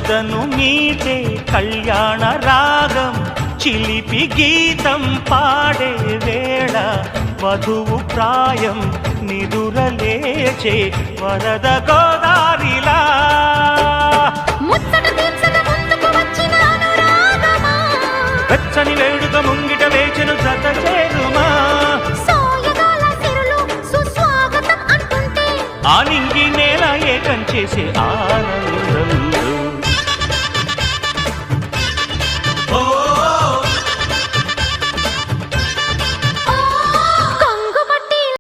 ఎదను మీటే కళ్యాణ రాగం చిలిపి గీతం పాడే వేళ వధువు ప్రాయం నిదురలేచే వరద గోదారిలా వెచ్చని వేడుక ముంగిట వేచెను జత చేరుమా ఆనింగి నేల ఏకం చేసే ఆనందం